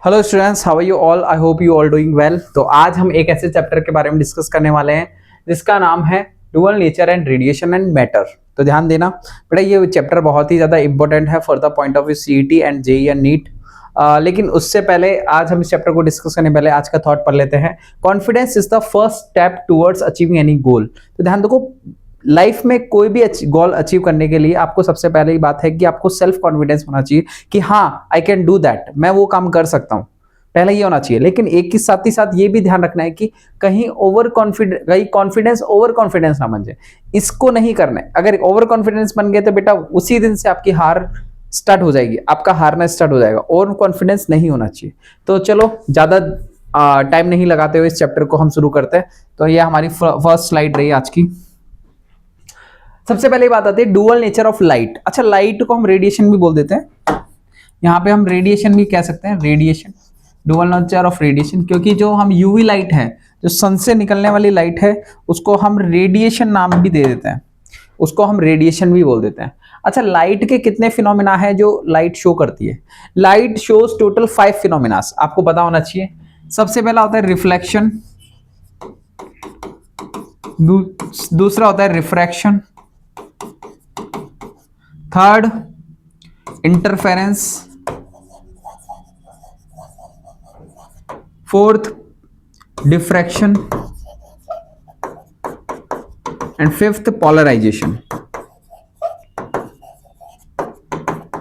Hello students, how are you all? I hope you all doing well. तो आज हम एक ऐसे चैप्टर के बारे में डिस्कस करने वाले हैं जिसका नाम है dual nature and radiation and matter. तो ध्यान देना बेटा, ये चैप्टर बहुत ही ज़्यादा इंपॉर्टेंट है for the point of view CET and JEE and NEET. लेकिन उससे पहले आज हम इस चैप्टर को डिस्कस करने पहले आज का थॉट पढ़ लेते हैं। Confidence is the first step towards achieving any गोल। तो ध्यान दो, लाइफ में कोई भी गोल अचीव करने के लिए आपको सबसे पहले ही बात है कि आपको सेल्फ कॉन्फिडेंस होना चाहिए कि हाँ, आई कैन डू दैट, मैं वो काम कर सकता हूँ। पहले ये होना चाहिए। लेकिन एक ही साथ ये भी ध्यान रखना है कि कहीं कॉन्फिडेंस ओवर कॉन्फिडेंस ना बन जाए। इसको नहीं करना है। अगर ओवर कॉन्फिडेंस बन गए तो बेटा उसी दिन से आपकी हार स्टार्ट हो जाएगी, आपका हारना स्टार्ट हो जाएगा। ओवर कॉन्फिडेंस नहीं होना चाहिए। तो चलो ज्यादा टाइम नहीं लगाते हुए इस चैप्टर को हम शुरू करते हैं। तो ये हमारी फर्स्ट स्लाइड रही आज की। सबसे पहले बात आती है डुअल नेचर ऑफ लाइट। अच्छा, लाइट को हम रेडिएशन भी बोल देते हैं, यहाँ पे हम रेडिएशन भी कह सकते हैं, radiation, dual nature of radiation. क्योंकि जो हम यूवी लाइट है, जो सन से निकलने वाली लाइट है, उसको हम रेडिएशन नाम भी दे देते हैं, उसको हम रेडिएशन भी बोल देते हैं। अच्छा, लाइट के कितने फिनोमिना है जो लाइट शो करती है? लाइट शोज टोटल 5 फिनोमिनास, आपको पता होना चाहिए। सबसे पहला होता है रिफ्लेक्शन, दूसरा होता है refraction, third interference, fourth diffraction and fifth polarisation.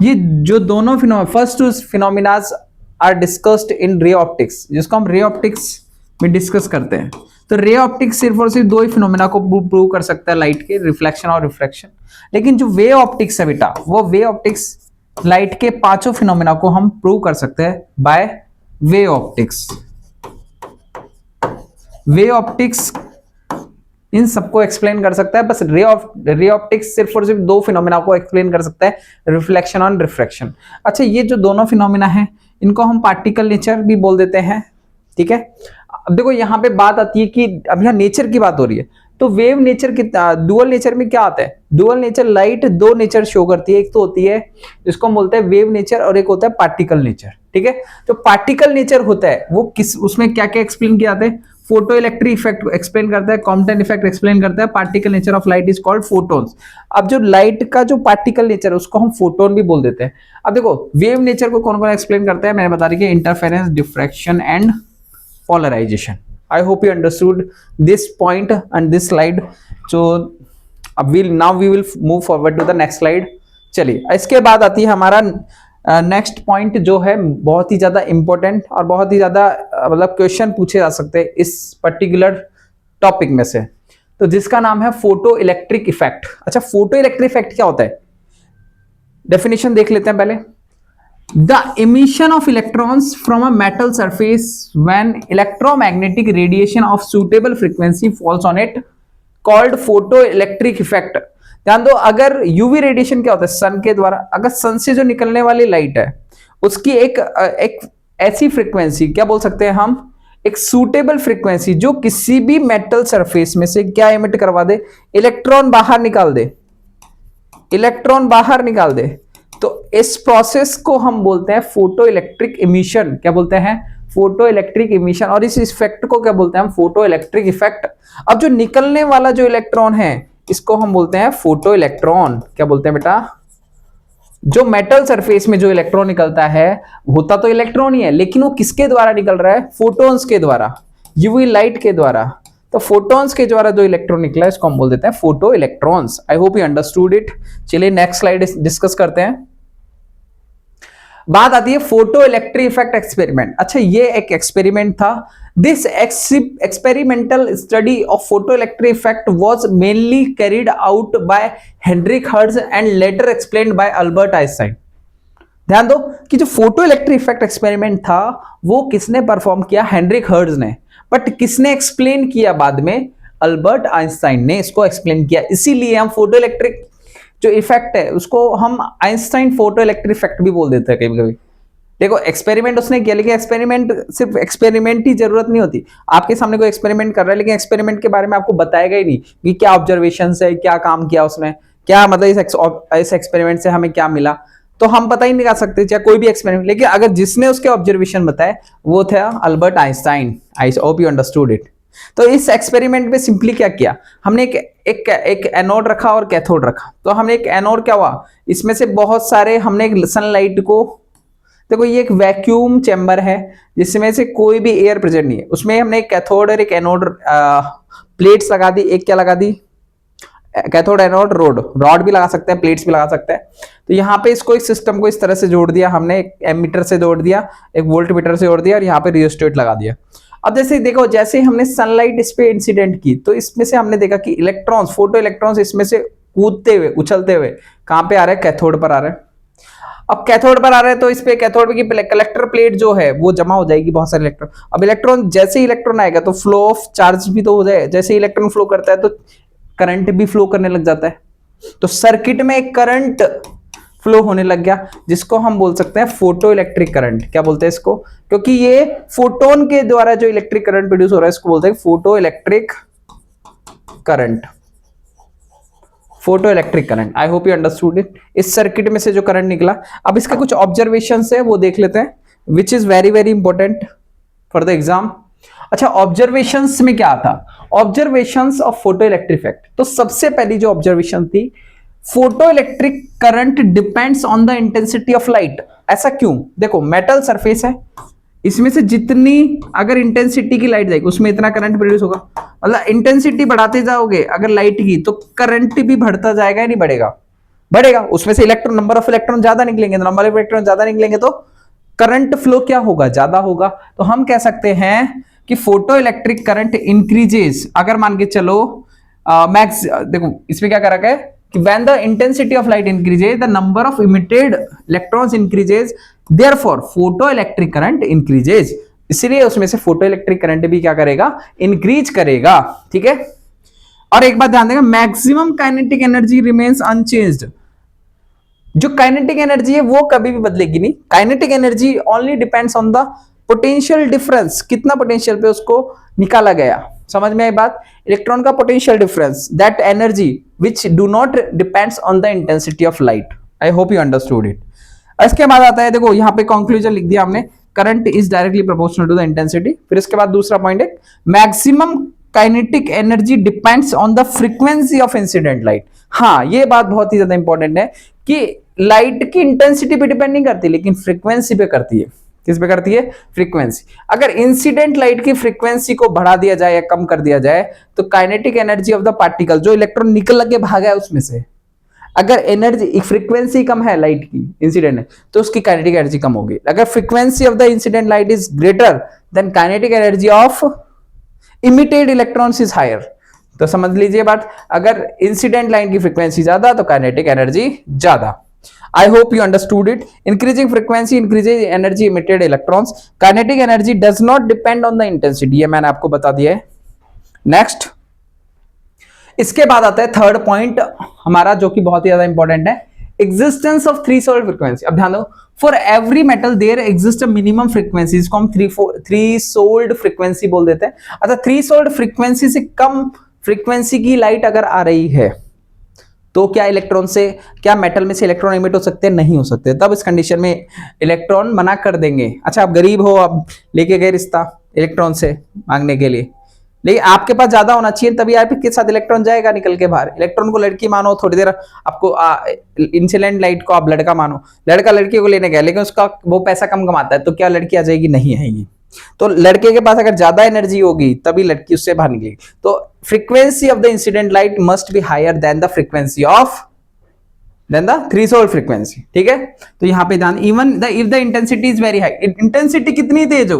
ये जो दोनों first phenomenas are discussed in ray optics, जिसको हम रे ऑप्टिक्स में डिस्कस करते हैं। तो रे ऑप्टिक्स सिर्फ और सिर्फ दो ही फिनोमिना को प्रूव कर सकता है लाइट के, रिफ्लेक्शन और रिफ्रैक्शन। लेकिन जो वे ऑप्टिक्स है बेटा, वो वे ऑप्टिक्स लाइट के पांचों फिनोमिना को हम प्रूव कर सकते हैं by wave optics. Wave optics इन सबको एक्सप्लेन कर सकता है, बस रे ऑप्टिक्स सिर्फ और सिर्फ दो फिनोमिना को एक्सप्लेन कर सकता है, रिफ्लेक्शन और रिफ्रैक्शन। अच्छा, ये जो दोनों फिनोमिना है इनको हम पार्टिकल नेचर भी बोल देते हैं, ठीक है। अब देखो यहाँ पे बात आती है कि अब यहाँ नेचर की बात हो रही है, तो वेव नेचर कितना, डुअल नेचर में क्या आता है? डुअल नेचर लाइट दो नेचर शो करती है, एक तो होती है जिसको हम बोलते हैं वेव नेचर और एक होता है पार्टिकल नेचर, ठीक है। जो पार्टिकल नेचर होता है वो उसमें क्या क्या एक्सप्लेन किया जाता है? फोटो इलेक्ट्रिक इफेक्ट एक्सप्लेन करता है, कॉम्पटन इफेक्ट एक्सप्लेन करता है, particle nature of light is called photons. अब जो लाइट का जो पार्टिकल नेचर है उसको हम फोटोन भी बोल देते हैं। अब देखो वेव नेचर को कौन कौन एक्सप्लेन करता है, मैंने बता रही है interference, diffraction and polarization. I hope you understood this point and this slide. So अब we will move forward to the next slide. चलिए, इसके बाद आती है हमारा नेक्स्ट पॉइंट जो है बहुत ही ज्यादा इंपॉर्टेंट और बहुत ही ज्यादा मतलब क्वेश्चन पूछे जा सकते हैं इस पर्टिकुलर टॉपिक में से, तो जिसका नाम है फोटो इलेक्ट्रिक इफेक्ट। अच्छा, फोटो इलेक्ट्रिक इफेक्ट क्या होता है? डेफिनेशन देख लेते हैं पहले। The emission of electrons from a metal surface when electromagnetic radiation of suitable frequency falls on it called photoelectric effect। ध्यान दो, अगर यूवी रेडिएशन क्या होता है? सन के द्वारा, अगर सन से जो निकलने वाली लाइट है उसकी एक ऐसी फ्रीक्वेंसी, क्या बोल सकते हैं हम, एक सूटेबल फ्रीक्वेंसी जो किसी भी मेटल सरफेस में से क्या एमिट करवा दे, इलेक्ट्रॉन बाहर निकाल दे, इलेक्ट्रॉन बाहर निकाल दे, तो इस प्रोसेस को हम बोलते हैं फोटो इलेक्ट्रिक इमिशन। क्या बोलते हैं? Photo electric emission. और इस इफेक्ट को क्या बोलते हैं हम? Photo electric effect. अब जो निकलने वाला जो इलेक्ट्रॉन है इसको हम बोलते हैं फोटो इलेक्ट्रॉन। क्या बोलते हैं बेटा? जो मेटल सरफेस में जो इलेक्ट्रॉन निकलता है, होता तो इलेक्ट्रॉन ही है, लेकिन वो किसके द्वारा निकल रहा है? फोटोन्स के द्वारा, यूवी लाइट के द्वारा। तो फोटॉन्स के द्वारा जो इलेक्ट्रॉन निकला है इसको हम बोल देते हैं photo electrons. I hope you understood it. चलिए नेक्स्ट स्लाइड डिस्कस करते हैं। बात आती है फोटो इलेक्ट्रिक इफेक्ट एक्सपेरिमेंट। अच्छा, ये एक एक्सपेरिमेंट था। This experimental study of photoelectric effect was mainly carried out by Heinrich Hertz and later explained by Albert Einstein. ध्यान दो कि जो फोटो इलेक्ट्रिक इफेक्ट एक्सपेरिमेंट था वो किसने परफॉर्म किया? हेनरिक हर्ट्ज ने। बट किसने एक्सप्लेन किया बाद में? अल्बर्ट आइंस्टाइन ने इसको एक्सप्लेन किया। इसीलिए हम फोटो इलेक्ट्रिक जो इफेक्ट है उसको हम आइंस्टाइन फोटो इलेक्ट्रिक इफेक्ट भी बोल देते हैं कभी कभी। देखो एक्सपेरिमेंट उसने किया, लेकिन एक्सपेरिमेंट सिर्फ एक्सपेरिमेंट ही जरूरत नहीं होती। आपके सामने कोई एक्सपेरिमेंट कर रहा है लेकिन एक्सपेरिमेंट के बारे में आपको बताएगा ही नहीं कि क्या ऑब्जर्वेशन है, क्या काम किया उसने, क्या मतलब इस एक्सपेरिमेंट से हमें क्या मिला। तो हम पता ही नहीं कर सकते चाहे कोई भी एक्सपेरिमेंट, लेकिन अगर जिसने उसके ऑब्जर्वेशन बताए वो था Albert Einstein. I hope you understood it. तो इस एक्सपेरिमेंट में सिंपली क्या किया, हमने एक एनोड रखा और कैथोड रखा। तो हमने एक एनोड क्या हुआ, इसमें से बहुत सारे हमने सनलाइट को, देखो ये एक वैक्यूम चैम्बर है जिसमें से कोई भी एयर प्रेजेंट नहीं है, उसमें हमने एक कैथोड और एक एनोड प्लेट्स लगा दी। एक क्या लगा दी, कैथोड एनोड रॉड भी लगा सकते हैं, प्लेट्स भी लगा सकते हैं। तो यहाँ पे इसको, इस सिस्टम को इस तरह से जोड़ दिया हमने, एक एमीटर से जोड़ दिया, एक वोल्ट मीटर से जोड़ दिया और यहाँ पे रियोस्टेट लगा दिया। अब जैसे देखो, जैसे हमने सनलाइट इस पे इंसिडेंट की तो इसमें से हमने देखा कि इलेक्ट्रॉन्स, फोटो इलेक्ट्रॉन्स इसमें से कूदते हुए, उछलते हुए कहां पे आ रहे हैं, कैथोड पर आ रहे हैं। अब कैथोड पर आ रहे हैं तो इस पे कैथोड की कलेक्टर प्लेट जो है वो जमा हो जाएगी बहुत सारे इलेक्ट्रॉन। अब इलेक्ट्रॉन, जैसे ही इलेक्ट्रॉन आएगा तो फ्लो ऑफ चार्ज भी तो हो जाए, जैसे इलेक्ट्रॉन फ्लो करता है तो करंट भी फ्लो करने लग जाता है। तो सर्किट में एक करंट फ्लो होने लग गया जिसको हम बोल सकते हैं फोटो इलेक्ट्रिक करंट। क्या बोलते हैं इसको, क्योंकि ये फोटोन के द्वारा जो इलेक्ट्रिक करंट प्रोड्यूस हो रहा है इसको बोलते हैं photo electric current. Photo electric current, I hope you understood it. इस सर्किट में से जो करंट निकला, अब इसके कुछ ऑब्जर्वेशंस है वो देख लेते हैं, विच is very very important for the exam. अच्छा, ऑब्जर्वेशंस में क्या था, observations of photoelectric effect. तो सबसे पहली जो ऑब्जर्वेशन थी, photo electric current depends on the intensity of light. ऐसा क्यों, देखो मेटल सरफेस है, इसमें से जितनी अगर इंटेंसिटी की लाइट जाएगी उसमें इतना करंट प्रोड्यूस होगा। मतलब इंटेंसिटी बढ़ाते जाओगे अगर लाइट की तो करंट भी बढ़ता जाएगा या नहीं बढ़ेगा, बढ़ेगा। उसमें से इलेक्ट्रॉन, नंबर ऑफ इलेक्ट्रॉन ज्यादा निकलेंगे, नंबर ऑफ इलेक्ट्रॉन ज्यादा निकलेंगे तो करंट फ्लो क्या होगा, ज्यादा होगा। तो हम कह सकते हैं कि फोटो इलेक्ट्रिक करंट इंक्रीजेस, अगर मान के चलो मैक्स, देखो इसमें क्या कर रखा है कि when the intensity of light increases the number of emitted electrons increases, therefore photoelectric current increases। इसलिए उसमें से फोटो इलेक्ट्रिक करंट भी क्या करेगा, इंक्रीज करेगा। ठीक है, और एक बात ध्यान देगा, maximum kinetic energy remains unchanged. जो काइनेटिक एनर्जी है वो कभी भी बदलेगी नहीं। Kinetic energy only depends on the potential difference, कितना पोटेंशियल पे उसको निकाला गया। समझ में आई बात, इलेक्ट्रॉन का potential difference, that energy which do not depends on the intensity of light. I hope you understood it. इसके बाद आता है, देखो यहाँ पे कंक्लूजन लिख दिया हमने, current is directly proportional to the intensity. फिर इसके बाद दूसरा पॉइंट है, maximum kinetic energy depends on the frequency of incident light. हाँ, ये बात बहुत ही ज्यादा इंपॉर्टेंट है कि लाइट की इंटेंसिटी पे डिपेंड नहीं करती लेकिन फ्रीक्वेंसी पे करती है। किस पे करती है, फ्रीक्वेंसी। अगर इंसिडेंट लाइट की फ्रीक्वेंसी को बढ़ा दिया जाए या कम कर दिया जाए तो kinetic energy of the particle, जो इलेक्ट्रॉन निकल के भागा है उसमें से, अगर एनर्जी, फ्रीक्वेंसी कम है लाइट की, इंसिडेंट है, तो उसकी काइनेटिक एनर्जी कम होगी। अगर frequency of the incident light is greater than kinetic energy of emitted electrons is higher. तो समझ लीजिए बात, अगर इंसिडेंट लाइट की फ्रीक्वेंसी ज्यादा तो काइनेटिक एनर्जी ज्यादा। I hope you understood it. Increasing frequency increases energy emitted electrons. Kinetic energy does not depend on the intensity. ये मैंने आपको बता दिया है। नेक्स्ट, इसके बाद आता है थर्ड पॉइंट हमारा, जो कि बहुत ही ज्यादा इंपॉर्टेंट है, एग्जिस्टेंस ऑफ थ्रीसोल्ड फ्रीक्वेंसी। अब ध्यान दो, for every metal there exist a minimum frequency, इसको हम थ्रीसोल्ड फ्रीक्वेंसी बोल देते हैं। अच्छा, थ्रीसोल्ड फ्रीक्वेंसी से कम फ्रीक्वेंसी की लाइट अगर आ रही है तो क्या इलेक्ट्रॉन से, क्या मेटल में से इलेक्ट्रॉन इमिट हो सकते हैं, नहीं हो सकते। तब इस कंडीशन में इलेक्ट्रॉन मना कर देंगे। अच्छा, आप गरीब हो, आप लेके गए रिश्ता इलेक्ट्रॉन से मांगने के लिए, लेकिन आपके पास ज्यादा होना चाहिए तभी आपके साथ इलेक्ट्रॉन जाएगा निकल के बाहर। इलेक्ट्रॉन को लड़की मानो, थोड़ी देर आपको इंसिडेंट लाइट को आप लड़का मानो, लड़का लड़की को लेने गया लेकिन उसका वो पैसा कम कमाता है, तो क्या लड़की आ जाएगी, नहीं आएगी। तो लड़के के पास अगर ज्यादा एनर्जी होगी तभी लड़की उससे बाहर निकलेगी। तो frequency of the incident light must be higher than the frequency of, then the threshold frequency. ठीक है, तो यहां पे ध्यान, even the if the intensity is very high, intensity कितनी तेज हो,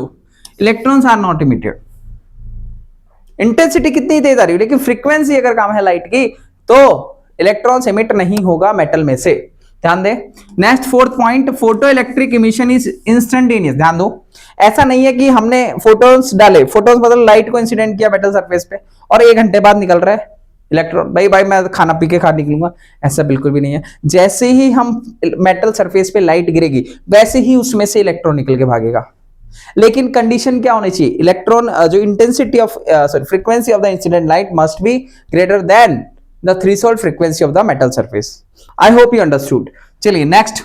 electrons are not emitted. Intensity कितनी तेज आ रही है लेकिन फ्रीक्वेंसी अगर कम है लाइट की तो इलेक्ट्रॉन्स इमिट नहीं होगा मेटल में से। ध्यान दे। Next fourth point, photo electric emission is instantaneous. ध्यान दो, ऐसा नहीं है कि हमने फोटोन्स डाले, फोटोन्स मतलब लाइट को इंसिडेंट किया मेटल सरफेस पे और 1 घंटे बाद निकल रहा है इलेक्ट्रॉन, भाई मैं खाना पी के निकलूंगा, ऐसा बिल्कुल भी नहीं है। जैसे ही हम मेटल सरफेस पे लाइट गिरेगी वैसे ही उसमें से इलेक्ट्रॉन निकल के भागेगा। लेकिन कंडीशन क्या होनी चाहिए, इलेक्ट्रॉन जो intensity of frequency of the incident light must be greater than the threshold frequency of the metal surface. I hope you understood. चलिए next,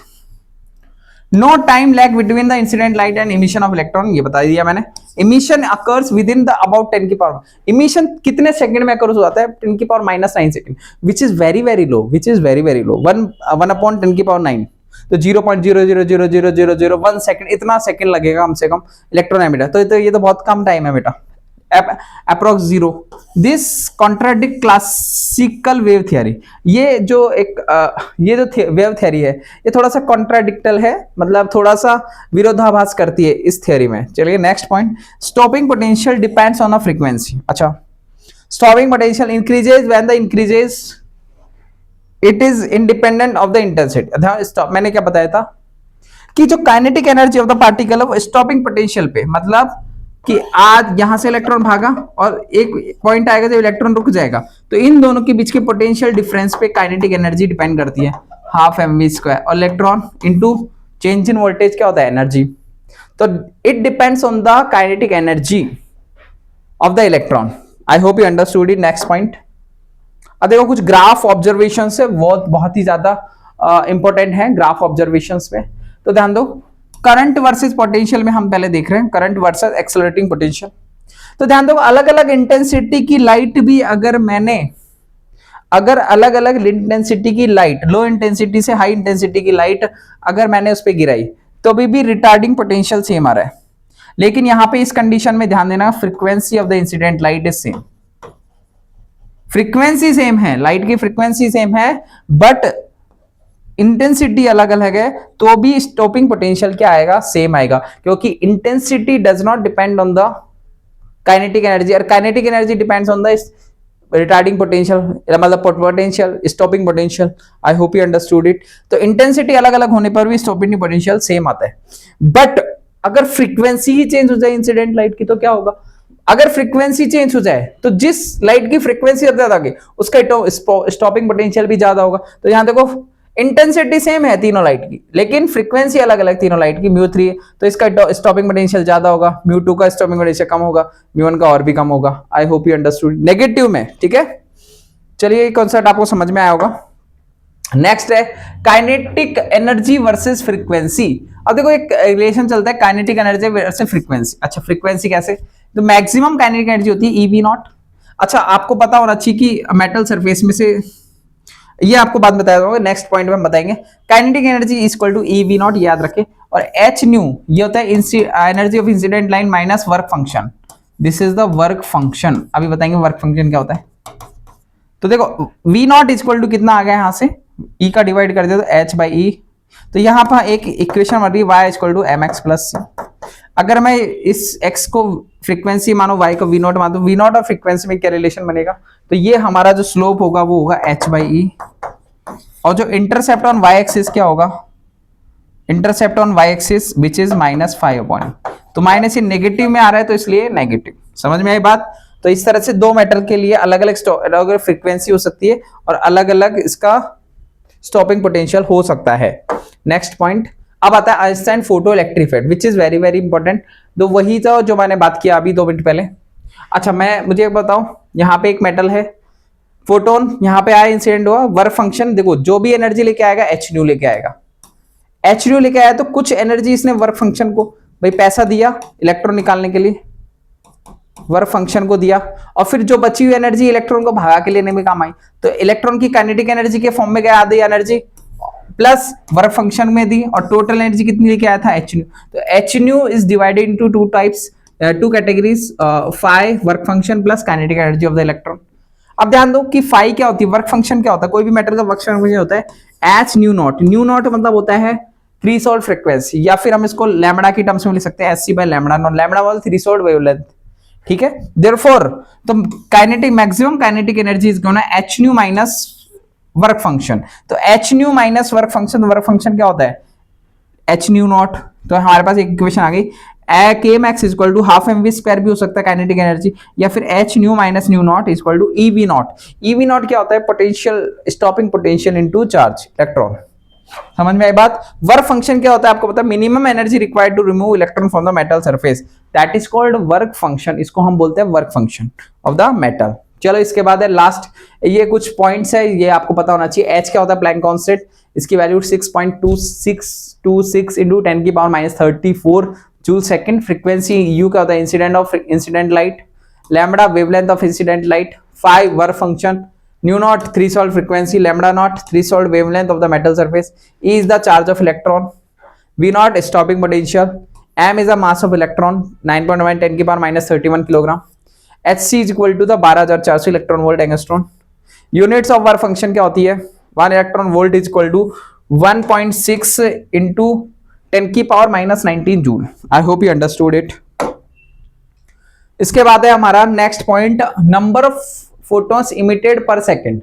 no time lag between the incident light and emission of electron, ये बता दिया मैंने। Emission occurs within the about 10 की power, emission कितने second में occurs होता है, 10 की power -9 second, which is very very low, which is very very low, 1/10 की पावर 9, तो 0.0000001 सेकंड, इतना सेकंड लगेगा कम से कम इलेक्ट्रॉन एमिटर, तो ये तो बहुत कम टाइम है बेटा, approx 0। This contradict classical wave theory, ये जो वेव थियरी है ये थोड़ा सा कॉन्ट्राडिक्टल है, मतलब थोड़ा सा विरोधाभास करती है इस थियरी में। चलिए next point, stopping potential depends on the frequency. अच्छा, stopping potential increases when the increases it is independent of the intensity. Stop, मैंने क्या बताया था कि जो kinetic energy of the particle है वो स्टॉपिंग पोटेंशियल पे, मतलब कि आज यहां से इलेक्ट्रॉन भागा और एक पॉइंट आएगा जब इलेक्ट्रॉन रुक जाएगा, तो इन दोनों के बीच के पोटेंशियल डिफरेंस पे काइनेटिक एनर्जी डिपेंड करती है, 12mv², और electron into change in voltage क्या होता है, एनर्जी, तो it depends on the kinetic energy of the electron. I hope you understood it. Next point, अब देखो कुछ ग्राफ ऑब्जर्वेशन से बहुत ही ज्यादा इंपॉर्टेंट है ग्राफ ऑब्जर्वेशन में, तो ध्यान दो। करंट वर्सेस पोटेंशियल में हम पहले देख रहे हैं, करंट वर्सेस एक्सेलरेटिंग पोटेंशियल। तो ध्यान दो, अलग अलग इंटेंसिटी की लाइट भी अगर अलग अलग इंटेंसिटी की लाइट, लो इंटेंसिटी से हाई इंटेंसिटी की लाइट अगर मैंने उस पर गिराई तो भी रिटार्डिंग पोटेंशियल सेम आ रहा है, लेकिन यहां पे इस कंडीशन में ध्यान देना, frequency of the incident light is same, frequency same है, लाइट की फ्रीक्वेंसी सेम है, बट इंटेंसिटी अलग अलग है, तो भी स्टॉपिंग पोटेंशियल क्या आएगा, सेम आएगा, क्योंकि intensity does not depend on the kinetic energy, और kinetic energy depends on the retarding potential, मतलब potential, stopping potential. I hope you understood it. तो इंटेंसिटी अलग अलग होने पर भी स्टॉपिंग पोटेंशियल सेम आता है, बट अगर फ्रीक्वेंसी ही चेंज हो जाए इंसिडेंट लाइट की तो क्या होगा, अगर फ्रीक्वेंसी चेंज हो जाए तो जिस लाइट की फ्रीक्वेंसी ज्यादा होगी उसका स्टॉपिंग पोटेंशियल भी ज्यादा होगा। तो यहां देखो इंटेंसिटी सेम है तीनों लाइट की, लेकिन फ्रीक्वेंसी अलग अलग तीनों लाइट की, μ3 तो इसका स्टॉपिंग पोटेंशियल ज्यादा होगा, μ2 का स्टॉपिंग पोटेंशियल कम होगा, μ1 का और भी कम होगा। आई होप यू अंडरस्टूड, नेगेटिव में, ठीक है। चलिए ये कॉन्सेप्ट आपको समझ में आया होगा। नेक्स्ट है काइनेटिक एनर्जी वर्सेस फ्रीक्वेंसी। अब देखो एक रिलेशन चलता है काइनेटिक एनर्जी वर्सेस फ्रीक्वेंसी। अच्छा, फ्रीक्वेंसी कैसे, तो मैक्सिमम काइनेटिक एनर्जी होती है EV0। अच्छा, आपको पता होना चाहिए कि मेटल सरफेस में से, ये आपको बात बताया जाऊंगा, नेक्स्ट पॉइंट में हम बताएंगे। Kinetic energy is equal to EV0, याद रखें, और H न्यू ये होता है energy of incident line minus work function, this is the work function. अभी बताएंगे वर्क फंक्शन क्या होता है। तो देखो V0 इज इक्वल टू कितना आ गया, यहां से E का डिवाइड कर दिया तो H/E, तो यहां पर एक इक्वेशन बन रही है y is equal to mx plus c। अगर मैं इस x को फ्रीक्वेंसी मानो, y को V0 मानो, V0 और फ्रीक्वेंसी में क्या रिलेशन बनेगा, तो ये हमारा जो स्लोप होगा वो होगा H/E, और जो इंटरसेप्ट ऑन y एक्सिस क्या होगा, intercept on y axis which is -5/, तो माइनस ये नेगेटिव में आ रहा है तो इसलिए नेगेटिव। समझ में आई बात। तो इस तरह से दो मेटल के लिए अलग अलग फ्रीक्वेंसी हो सकती है और अलग अलग इसका स्टॉपिंग पोटेंशियल हो सकता है। नेक्स्ट पॉइंट, अब आता है Einstein photo electric effect, which is very very important. तो वही था जो मैंने बात किया अभी 2 मिनट पहले। अच्छा, मुझे बताओ, यहाँ पे एक मेटल है, फोटोन यहाँ पे आया, इंसिडेंट हुआ, वर्क फंक्शन देखो, जो भी एनर्जी लेके आएगा H न्यू लेके आएगा, H न्यू लेके आया तो कुछ एनर्जी इसने वर्क फंक्शन को, भाई पैसा दिया इलेक्ट्रॉन निकालने के लिए, वर्क फंक्शन को दिया, और फिर जो बची हुई एनर्जी इलेक्ट्रॉन को भगा के लेने में काम आई, तो इलेक्ट्रॉन की काइनेटिक एनर्जी के फॉर्म में गया आधी एनर्जी प्लस वर्क फंक्शन में दी, और टोटल एनर्जी कितनी लेके आया था H न्यू। तो H nu is divided into 2 types, 2 categories, phi work function plus kinetic energy of the electron. अब ध्यान दो कि फाई क्या होती है, वर्क फंक्शन क्या होता है, कोई भी मेटल का वर्क फंक्शन होता है H new not. New not मतलब होता है थ्रीशोल्ड फ्रीक्वेंसी, या फिर हम इसको लैम्बडा की टर्म्स में लिख सकते हैं SC/λ नॉट, लैम्बडा वाला थ्रीशोल्ड वेवलेंथ, ठीक है। देयरफॉर तो kinetic maximum kinetic energy is gonna H nu minus work function. तो H nu minus work function, work function क्या होता है H न्यू नॉट। तो हमारे पास एक इक्वेशन आ गई, Kmax is equal to 12mv² भी हो सकता है काइनेटिक एनर्जी, या फिर H nu minus nu not is equal to EV0। EV0 क्या होता है, potential, stopping potential into charge electron. समझ में आई बात। वर्क फंक्शन क्या होता है आपको पता है, minimum energy required to remove electron from the metal surface, that is called work function. इसको हम बोलते हैं work function of the metal. चलो इसके बाद है लास्ट, ये कुछ पॉइंट्स है, ये आपको पता होना चाहिए। H क्या होता है, प्लैंक कांस्टेंट, इसकी वैल्यू 6.2626 इंटू 10 की power minus 34 joule second. Frequency you क्या होता है, incident light, lambda wavelength of incident light, 5 work function, new not threshold frequency, lambda naught threshold wavelength of the metal surface, E is the charge of electron, V naught stopping potential, M is the mass of electron 9.1 10 की power minus 31 kilogram, Hc is equal to the 12400 electron volt angstrom. Units of work function क्या होती है, 1 electron volt is equal to 1.6 into 10 की power minus 19 joule. I hope you understood it. इसके बाद है हमारा next point, number of photons emitted per second.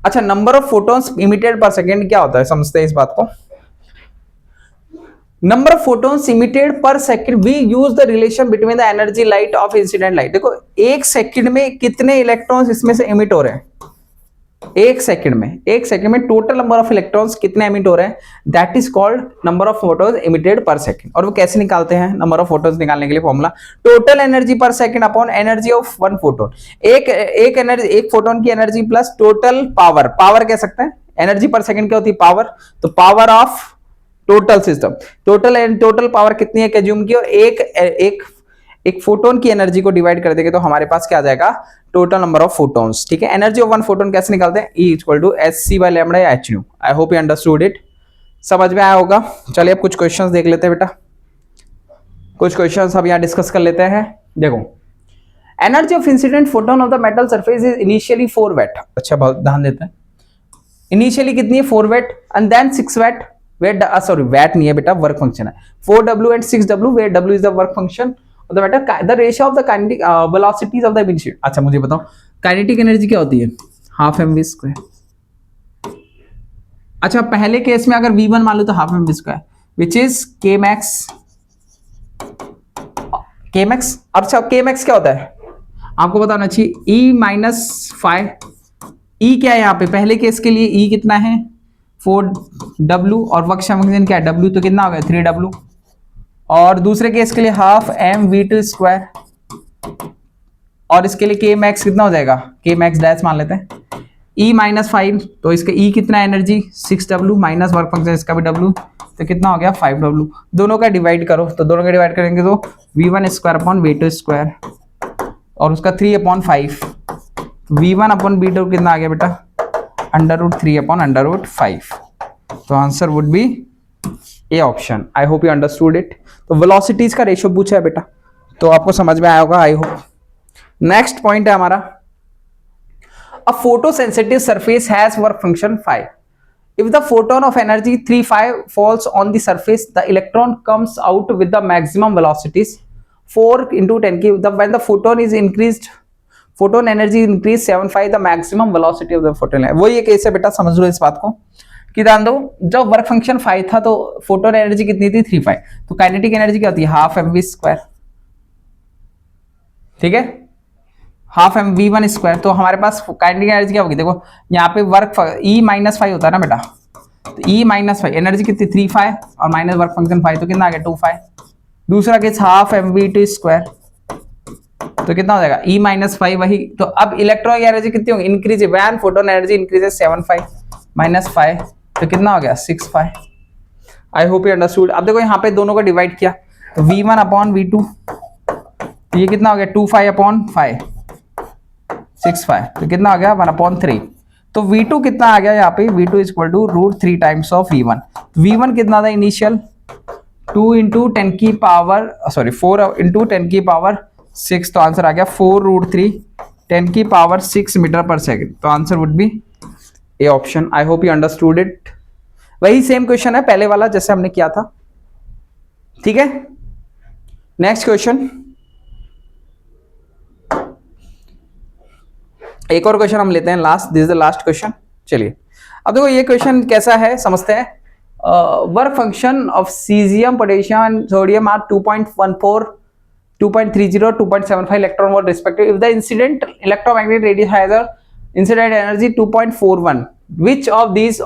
अच्छा, number of photons emitted per second क्या होता है, समझते हैं इस बात को। Number of photons emitted per second, we use the relation between the energy light of incident light. देखो एक सेकंड में कितने इलेक्ट्रॉन्स इसमें से इमिट हो रहे हैं, एक सेकंड में टोटल नंबर ऑफ इलेक्ट्रॉन्स कितने इमिट हो रहे हैं, that is called number of photons emitted पर सेकंड। और वो कैसे निकालते हैं, नंबर ऑफ फोटॉन्स निकालने के लिए फॉर्मूला टोटल एनर्जी पर second upon energy of one photon. एक फोटोन की एनर्जी प्लस टोटल पावर कह सकते हैं। एनर्जी पर सेकंड क्या होती है, पावर, तो power of total system, total power कितनी है कंज्यूम की, और एक फोटोन की एनर्जी को डिवाइड कर देंगे तो हमारे पास क्या आ जाएगा, टोटल नंबर ऑफ फोटॉन्स। ठीक है, एनर्जी ऑफ वन फोटोन कैसे निकालते हैं, E equal to Hc by lambda या Hν। I hope you understood it, समझ में आया होगा। चलिए अब कुछ क्वेश्चंस देख लेते हैं बेटा, कुछ क्वेश्चंस अब यहाँ डिस्कस कर लेते हैं। देखो, energy of incident photon of the metal surface is initially 4 watt. अच्छा, बहुत ध्यान देते हैं, इनिशियली कितनी है 4 watt and then 6 watt, wait sorry watt नहीं है बेटा, वर्क फंक्शन है, 4W and 6W, where W is the work function of the matter, the ratio of the kinetic velocities of the incident. अच्छा मुझे बताओ, kinetic energy क्या होती है, हाफ mv स्क्वायर। अच्छा, पहले केस में अगर v1 मान लो तो half mv square which is kmax। अच्छा kmax क्या होता है आपको बताना चाहिए, E माइनस 5। E क्या है यहाँ पे, पहले केस के लिए E कितना है 4W, और वर्क फंक्शन क्या है W, तो कितना हो गया 3W। और दूसरे केस के लिए हाफ mv2 स्क्वायर, और इसके लिए k मैक्स कितना हो जाएगा, k मैक्स डैश मान लेते हैं, E माइनस 5, तो इसका E कितना energy 6W minus work function इसका भी W, तो कितना हो गया 5W। दोनों का डिवाइड करो, तो दोनों का डिवाइड करेंगे तो v1 square upon v2 square, और उसका 3/5, v1 अपॉन v2 कितना आ गया बेटा, √3 अपॉन √5। तो answer would be A option. I hope you understood it. तो वेलोसिटीज का रेशियो पूछा है बेटा, तो आपको समझ में आया होगा आई होप। नेक्स्ट पॉइंट है हमारा, a photosensitive surface has work function 5। If the photon of energy 3.5 falls on the surface, the electron comes out with the maximum velocities 4 into 10 की, when the photon is increased, photon energy increase 7.5, the maximum velocity of the photon है। वो ये case है बेटा, समझ लो इस बात को कि ध्यान दो, जब वर्क फंक्शन 5 था तो फोटोन एनर्जी कितनी थी 3.5, तो काइनेटिक एनर्जी क्या होती है हाफ mv स्क्वायर। ठीक है, हाफ mv1 स्क्वायर, तो हमारे पास काइनेटिक एनर्जी क्या होगी, देखो यहाँ पे वर्क E माइनस 5 होता है ना बेटा, तो E माइनस 5 एनर्जी कितनी 3.5 और माइनस वर्क फंक्शन 5, तो कितना आ गया 2.5। दूसरा केस हाफ mv2 स्क्वायर, तो कितना हो जाएगा E माइनस 5 वही। तो अब इलेक्ट्रॉनिक एनर्जी कितनी होगी, increase, when photon energy increases 7.5 minus 5, तो कितना हो गया 6.5। आई होप यू अंडरस्टूड। अब देखो यहाँ पे दोनों को डिवाइड किया, तो v1 अपॉन v2, तो ये कितना हो गया 2.5 अपॉन 5 6.5, तो कितना आ गया 1/3। तो v2 कितना आ गया यहाँ पे, v2 is equal to √3 times of v1। v1 कितना था इनिशियल 2 इंटू 10 की पावर 4 इंटू 10 की पावर 6, तो आंसर आ गया 4√3 10 की पावर 6 मीटर पर सेकेंड। तो answer would be A option. I hope you understood it. वही सेम क्वेश्चन है पहले वाला जैसे हमने किया था। ठीक है, नेक्स्ट क्वेश्चन, एक और क्वेश्चन हम लेते हैं last, this is the last question. चलिए अब देखो ये क्वेश्चन कैसा है समझते हैं। Work function of caesium, potassium and sodium are 2.14, 2.30, 2.75 electron volt respective. If the incident electromagnetic radiation has a incident energy 2.41, which of these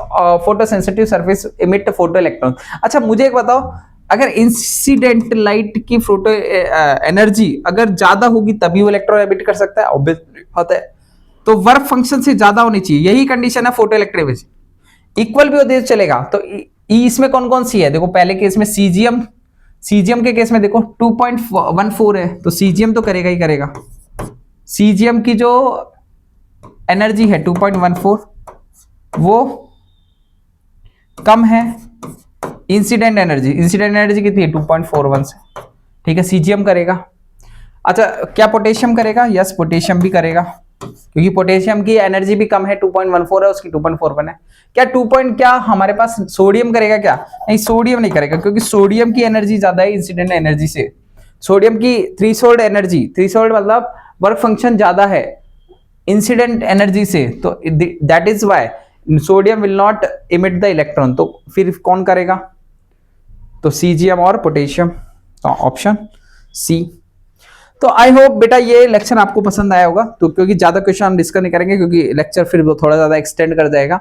photosensitive surface emit photo electrons। अच्छा मुझे एक बताओ, अगर इंसिडेंट लाइट की फोटो एनर्जी अगर ज्यादा होगी तभी वो इलेक्ट्रॉन एमिट कर सकता है, ऑब्वियस बात है। तो वर्क फंक्शन से ज्यादा होनी चाहिए, यही कंडीशन है फोटो इलेक्ट्रिक। इक्वल भी होती है तो चलेगा। तो ई इसमें कौन कौन सी है, देखो पहले केस में सीजियम, सीजियम के केस में देखो 2.14 है, तो सीजियम तो करेगा ही करेगा। सीजियम की जो एनर्जी है 2.14 वो कम है इंसिडेंट एनर्जी कितनी है 2.41 से, ठीक है, सीजियम करेगा। अच्छा क्या पोटेशियम करेगा, यस पोटेशियम भी करेगा, क्योंकि पोटेशियम की एनर्जी भी कम है 2.14 है, उसकी 2.41 है। क्या 2 पॉइंट क्या हमारे पास सोडियम करेगा क्या, नहीं सोडियम नहीं करेगा, क्योंकि सोडियम की एनर्जी ज्यादा है इंसिडेंट एनर्जी से। सोडियम की थ्रीशोल्ड एनर्जी, थ्रीशोल्ड मतलब वर्क फंक्शन ज्यादा है इंसिडेंट एनर्जी से, तो that is why sodium will not emit the electron. तो फिर कौन करेगा, तो सीजियम और पोटेशियम, तो ऑप्शन सी। तो आई होप बेटा ये लेक्चर आपको पसंद आया होगा, तो क्योंकि ज्यादा क्वेश्चन हम डिस्कस नहीं करेंगे क्योंकि लेक्चर फिर वो थोड़ा ज्यादा एक्सटेंड कर जाएगा।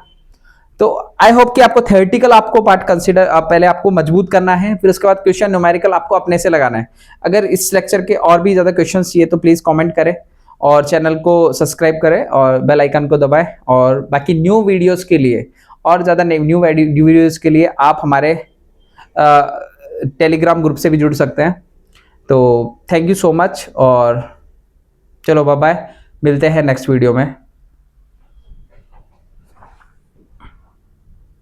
तो आई होप कि आपको थ्योरेटिकल आपको पार्ट कंसीडर पहले आपको मजबूत करना है, फिर उसके बाद क्वेश्चन न्यूमेरिकल आपको अपने से लगाना है। अगर इस लेक्चर के और भी ज्यादा क्वेश्चन चाहिए तो प्लीज कमेंट करें और चैनल को सब्सक्राइब करें और बेल आइकन को दबाएं। और बाकी न्यू वीडियोस के लिए और ज्यादा न्यू वीडियोस के लिए आप हमारे टेलीग्राम ग्रुप से भी जुड़ सकते हैं। तो थैंक यू सो मच और चलो बाय बाय, मिलते हैं नेक्स्ट वीडियो में।